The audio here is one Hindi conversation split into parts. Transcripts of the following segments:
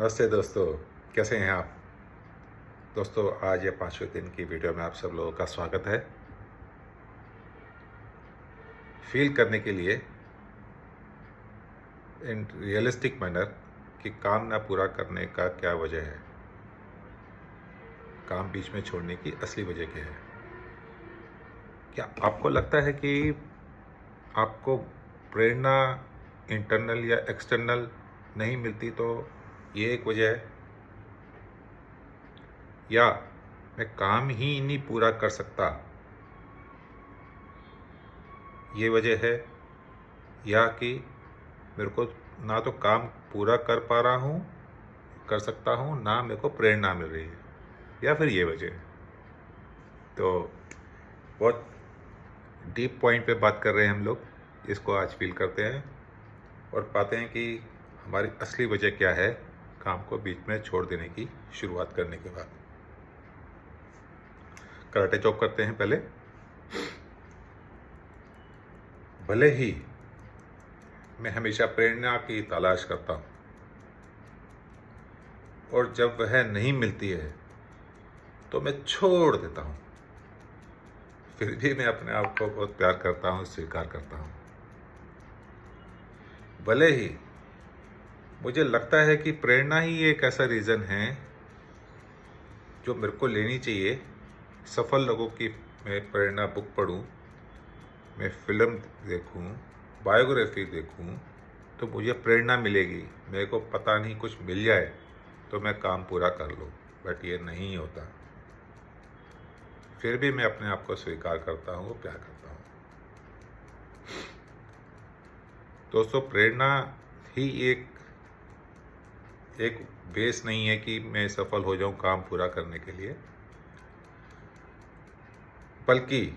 नमस्ते दोस्तों, कैसे हैं आप। दोस्तों, आज ये 5वें दिन की वीडियो में आप सब लोगों का स्वागत है। फील करने के लिए इन रियलिस्टिक मैनर कि काम ना पूरा करने का क्या वजह है, काम बीच में छोड़ने की असली वजह क्या है। क्या आपको लगता है कि आपको प्रेरणा इंटरनल या एक्सटर्नल नहीं मिलती तो ये एक वजह है, या मैं काम ही नहीं पूरा कर सकता ये वजह है, या कि मेरे को ना तो काम पूरा कर सकता हूँ, ना मेरे को प्रेरणा मिल रही है, या फिर ये वजह है। तो बहुत डीप पॉइंट पे बात कर रहे हैं हम लोग, इसको आज फील करते हैं और पाते हैं कि हमारी असली वजह क्या है काम को बीच में छोड़ देने की शुरुआत करने के बाद। कराटे चॉप करते हैं पहले। भले ही मैं हमेशा प्रेरणा की तलाश करता हूँ और जब वह नहीं मिलती है तो मैं छोड़ देता हूँ, फिर भी मैं अपने आप को बहुत प्यार करता हूँ, स्वीकार करता हूँ। भले ही मुझे लगता है कि प्रेरणा ही एक ऐसा रीज़न है जो मेरे को लेनी चाहिए। सफल लोगों की मैं प्रेरणा बुक पढूं, मैं फिल्म देखूं, बायोग्राफी देखूं, तो मुझे प्रेरणा मिलेगी। मेरे को पता नहीं कुछ मिल जाए तो मैं काम पूरा कर लूं, बट ये नहीं होता। फिर भी मैं अपने आप को स्वीकार करता हूँ, प्यार करता हूँ। दोस्तों, प्रेरणा ही एक बेस नहीं है कि मैं सफल हो जाऊं काम पूरा करने के लिए, बल्कि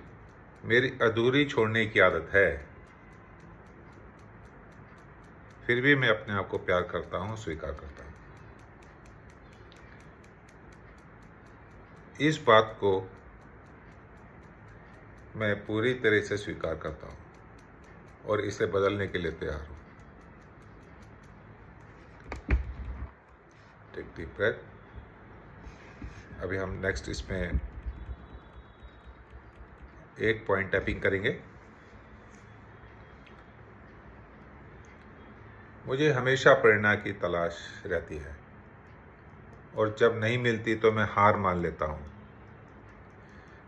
मेरी अधूरी छोड़ने की आदत है। फिर भी मैं अपने आप को प्यार करता हूं, स्वीकार करता हूं। इस बात को मैं पूरी तरह से स्वीकार करता हूं और इसे बदलने के लिए तैयार हूं। Take deep breath. अभी हम नेक्स्ट इसमें एक पॉइंट टैपिंग करेंगे। मुझे हमेशा प्रेरणा की तलाश रहती है और जब नहीं मिलती तो मैं हार मान लेता हूँ।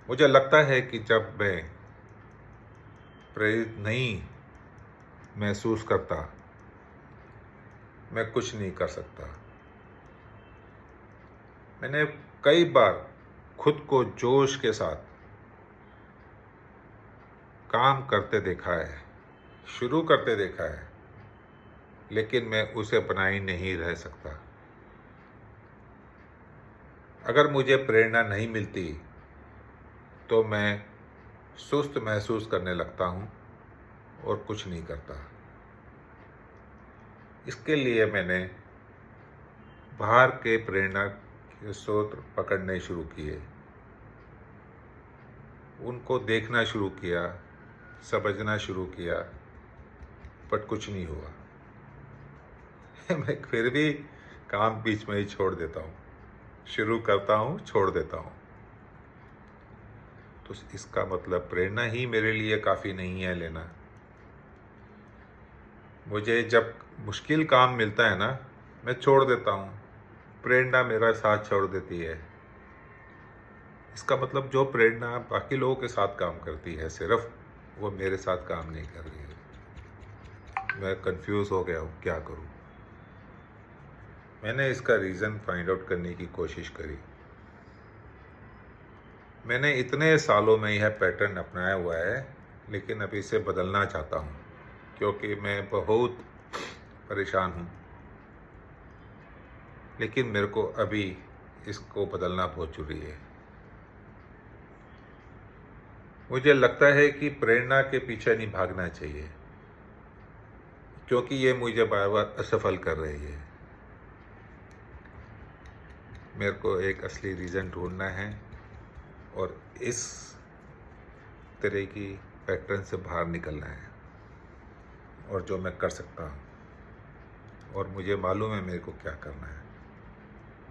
मुझे लगता है कि जब मैं प्रेरित नहीं महसूस करता, मैं कुछ नहीं कर सकता। मैंने कई बार खुद को जोश के साथ काम करते देखा है, शुरू करते देखा है, लेकिन मैं उसे बनाए नहीं रह सकता। अगर मुझे प्रेरणा नहीं मिलती तो मैं सुस्त महसूस करने लगता हूँ और कुछ नहीं करता। इसके लिए मैंने बाहर के प्रेरणा के स्रोत पकड़ने शुरू किए, उनको देखना शुरू किया, समझना शुरू किया, बट कुछ नहीं हुआ। मैं फिर भी काम बीच में ही छोड़ देता हूँ, शुरू करता हूँ, छोड़ देता हूँ। तो इसका मतलब प्रेरणा ही मेरे लिए काफ़ी नहीं है लेना। मुझे जब मुश्किल काम मिलता है ना, मैं छोड़ देता हूँ, प्रेरणा मेरा साथ छोड़ देती है। इसका मतलब जो प्रेरणा बाकी लोगों के साथ काम करती है, सिर्फ वो मेरे साथ काम नहीं कर रही है। मैं कंफ्यूज हो गया हूँ, क्या करूँ। मैंने इसका रीज़न फाइंड आउट करने की कोशिश करी। मैंने इतने सालों में यह पैटर्न अपनाया हुआ है, लेकिन अभी इसे बदलना चाहता हूँ क्योंकि मैं बहुत परेशान हूँ। लेकिन मेरे को अभी इसको बदलना बहुत जरूरी है। मुझे लगता है कि प्रेरणा के पीछे नहीं भागना चाहिए, क्योंकि ये मुझे बार बार असफल कर रही है। मेरे को एक असली रीज़न ढूंढना है और इस तरह की पैटर्न से बाहर निकलना है, और जो मैं कर सकता हूँ, और मुझे मालूम है मेरे को क्या करना है।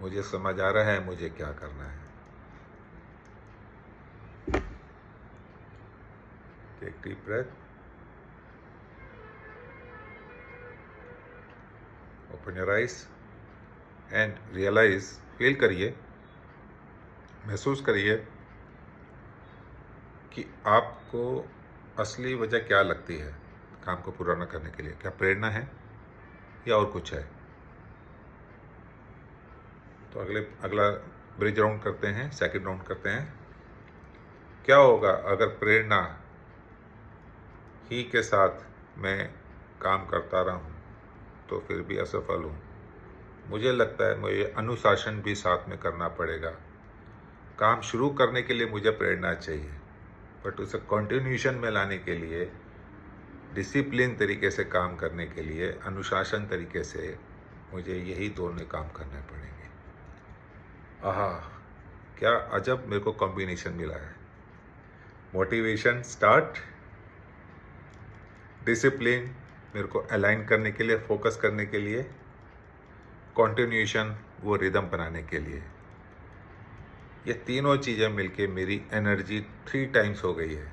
मुझे समझ आ रहा है मुझे क्या करना है। Take deep breath, open your eyes and realise, feel करिए, महसूस करिए कि आपको असली वजह क्या लगती है काम को पूरा न करने के लिए। क्या प्रेरणा है या और कुछ है? तो अगला ब्रिज राउंड करते हैं, सेकंड राउंड करते हैं। क्या होगा अगर प्रेरणा ही के साथ मैं काम करता रहूं तो फिर भी असफल हूं? मुझे लगता है मुझे अनुशासन भी साथ में करना पड़ेगा। काम शुरू करने के लिए मुझे प्रेरणा चाहिए, बट उसे कंटिन्यूशन में लाने के लिए, डिसिप्लिन तरीके से काम करने के लिए, अनुशासन तरीके से मुझे यही दोनों काम करने पड़ेंगे। आहा, क्या अजब मेरे को कॉम्बिनेशन मिला है। मोटिवेशन स्टार्ट, डिसिप्लिन मेरे को अलाइन करने के लिए, फोकस करने के लिए, कंटिन्यूएशन वो रिदम बनाने के लिए। ये तीनों चीज़ें मिलके मेरी एनर्जी 3 टाइम्स हो गई है।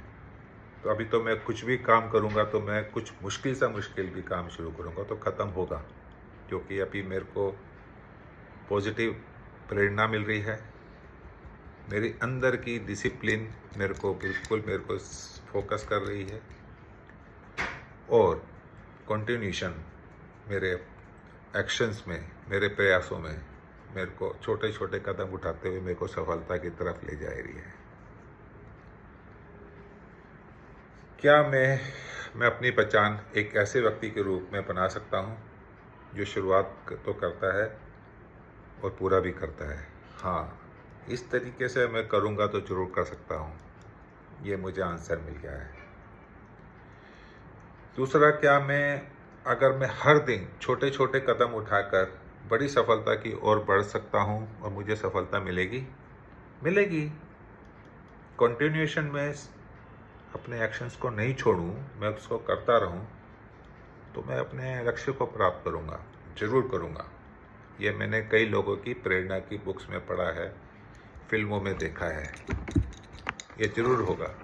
तो अभी तो मैं कुछ भी काम करूँगा तो मैं कुछ मुश्किल से मुश्किल भी काम शुरू करूँगा तो ख़त्म होगा, क्योंकि अभी मेरे को पॉजिटिव प्रेरणा मिल रही है। मेरी अंदर की डिसिप्लिन मेरे को फोकस कर रही है, और कंटिन्यूशन मेरे एक्शंस में, मेरे प्रयासों में मेरे को छोटे छोटे कदम उठाते हुए मेरे को सफलता की तरफ ले जा रही है। क्या मैं अपनी पहचान एक ऐसे व्यक्ति के रूप में बना सकता हूँ जो शुरुआत तो करता है और पूरा भी करता है? हाँ, इस तरीके से मैं करूँगा तो ज़रूर कर सकता हूँ। ये मुझे आंसर मिल गया है। दूसरा, क्या अगर मैं हर दिन छोटे छोटे कदम उठाकर बड़ी सफलता की ओर बढ़ सकता हूँ और मुझे सफलता मिलेगी? मिलेगी। कंटिन्यूएशन में अपने एक्शंस को नहीं छोड़ूं, मैं उसको करता रहूं, तो मैं अपने लक्ष्य को प्राप्त करूंगा, जरूर करूंगा। ये मैंने कई लोगों की प्रेरणा की बुक्स में पढ़ा है, फिल्मों में देखा है। ये जरूर होगा।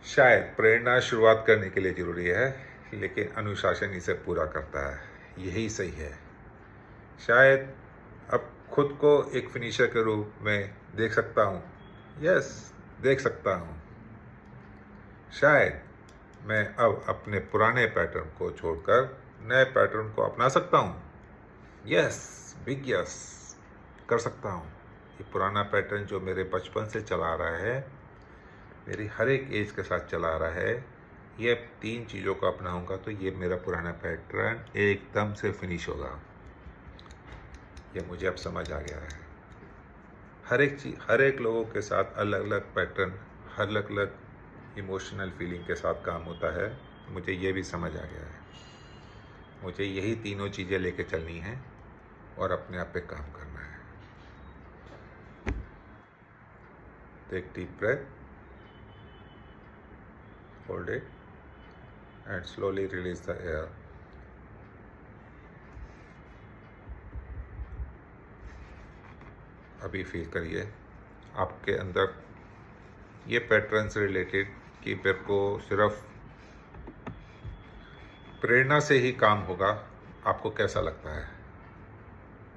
शायद प्रेरणा शुरुआत करने के लिए ज़रूरी है, लेकिन अनुशासन इसे पूरा करता है। यही सही है। शायद अब खुद को एक फिनिशर के रूप में देख सकता हूँ। यस, देख सकता हूँ। शायद मैं अब अपने पुराने पैटर्न को छोड़कर नए पैटर्न को अपना सकता हूँ। यस, बिग यस, कर सकता हूँ। ये पुराना पैटर्न जो मेरे बचपन से चला आ रहा है, मेरी हर एक एज के साथ चला आ रहा है, ये 3 चीज़ों को अपनाऊंगा तो ये मेरा पुराना पैटर्न एकदम से फिनिश होगा। ये मुझे अब समझ आ गया है। हर एक लोगों के साथ अलग अलग पैटर्न, अलग अलग इमोशनल फीलिंग के साथ काम होता है। मुझे ये भी समझ आ गया है। मुझे यही तीनों चीज़ें लेके चलनी हैं और अपने आप पे काम करना है। Take deep breath, hold it and slowly release the air. अभी फील करिए आपके अंदर ये पैटर्न से रिलेटेड कि मेरे को सिर्फ प्रेरणा से ही काम होगा। आपको कैसा लगता है?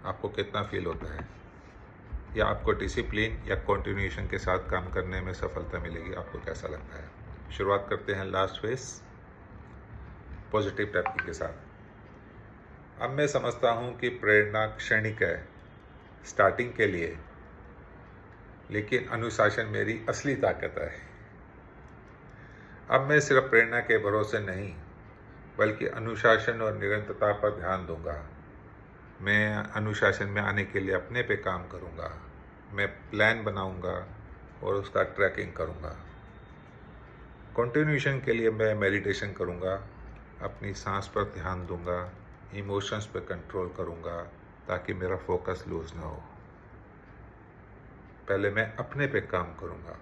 आपको कितना फील होता है? या आपको डिसिप्लिन या कंटिन्यूएशन के साथ काम करने में सफलता मिलेगी? आपको कैसा लगता है? शुरुआत करते हैं लास्ट फेस, पॉजिटिव टैपिंग के साथ। अब मैं समझता हूँ कि प्रेरणा क्षणिक है स्टार्टिंग के लिए, लेकिन अनुशासन मेरी असली ताकत है। अब मैं सिर्फ प्रेरणा के भरोसे नहीं, बल्कि अनुशासन और निरंतरता पर ध्यान दूंगा। मैं अनुशासन में आने के लिए अपने पे काम करूंगा। मैं प्लान बनाऊंगा और उसका ट्रैकिंग करूंगा। कंटिन्यूएशन के लिए मैं मेडिटेशन करूंगा, अपनी सांस पर ध्यान दूंगा, इमोशंस पर कंट्रोल करूंगा ताकि मेरा फोकस लूज ना हो। पहले मैं अपने पे काम करूंगा।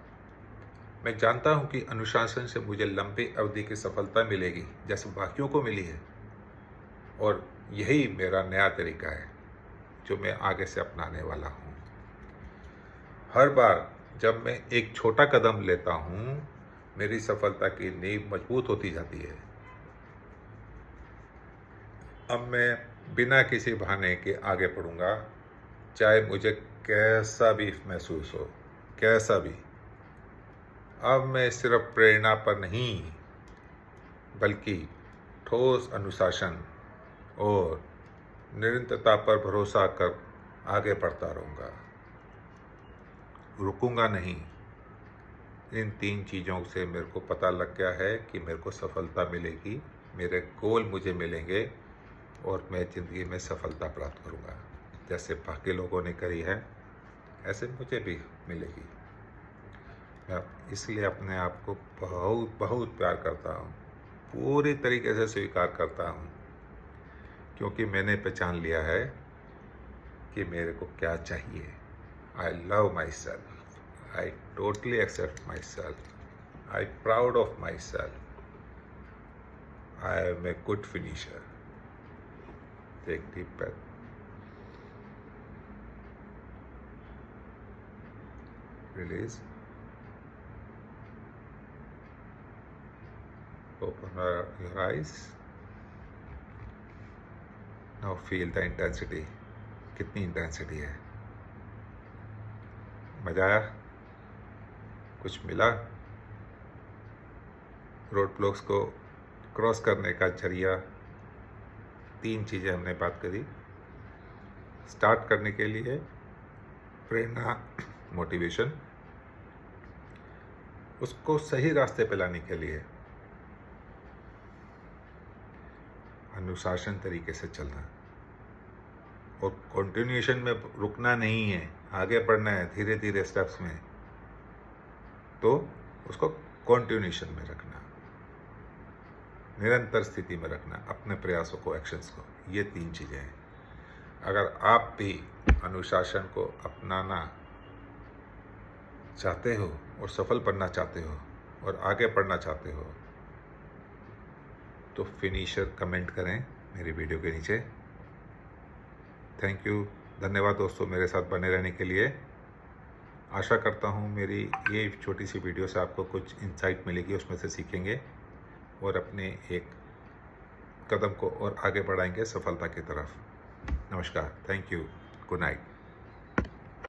मैं जानता हूं कि अनुशासन से मुझे लंबी अवधि की सफलता मिलेगी जैसे बाकियों को मिली है, और यही मेरा नया तरीका है जो मैं आगे से अपनाने वाला हूँ। हर बार जब मैं एक छोटा कदम लेता हूँ, मेरी सफलता की नींव मजबूत होती जाती है। अब मैं बिना किसी बहाने के आगे बढ़ूँगा, चाहे मुझे कैसा भी महसूस हो, कैसा भी। अब मैं सिर्फ प्रेरणा पर नहीं, बल्कि ठोस अनुशासन और निरंतरता पर भरोसा कर आगे बढ़ता रहूँगा, रुकूंगा नहीं। इन 3 चीज़ों से मेरे को पता लग गया है कि मेरे को सफलता मिलेगी, मेरे गोल मुझे मिलेंगे और मैं ज़िंदगी में सफलता प्राप्त करूँगा। जैसे बाकी लोगों ने करी है, ऐसे मुझे भी मिलेगी। मैं इसलिए अपने आप को बहुत बहुत प्यार करता हूँ, पूरी तरीके से स्वीकार करता हूँ, क्योंकि मैंने पहचान लिया है कि मेरे को क्या चाहिए। I love my self, I totally accept myself. I'm proud of myself. I am a good finisher. Take deep breath. Release. Open your eyes. Now feel the intensity. कितनी इंटेंसिटी है? मजा आया? कुछ मिला? रोड ब्लॉक्स को क्रॉस करने का जरिया 3 चीज़ें हमने बात करी। स्टार्ट करने के लिए प्रेरणा, मोटिवेशन, उसको सही रास्ते पे लाने के लिए अनुशासन तरीके से चलना, और कंटिन्यूएशन में रुकना नहीं है, आगे बढ़ना है धीरे धीरे स्टेप्स में, तो उसको कंटिन्यूएशन में रखना, निरंतर स्थिति में रखना अपने प्रयासों को, एक्शंस को। ये 3 चीज़ें हैं। अगर आप भी अनुशासन को अपनाना चाहते हो और सफल बनना चाहते हो और आगे बढ़ना चाहते हो, तो फिनिशर कमेंट करें मेरी वीडियो के नीचे। थैंक यू, धन्यवाद दोस्तों मेरे साथ बने रहने के लिए। आशा करता हूँ मेरी ये छोटी सी वीडियो से आपको कुछ इंसाइट मिलेगी, उसमें से सीखेंगे और अपने एक कदम को और आगे बढ़ाएंगे सफलता की तरफ। नमस्कार, थैंक यू, गुड नाइट।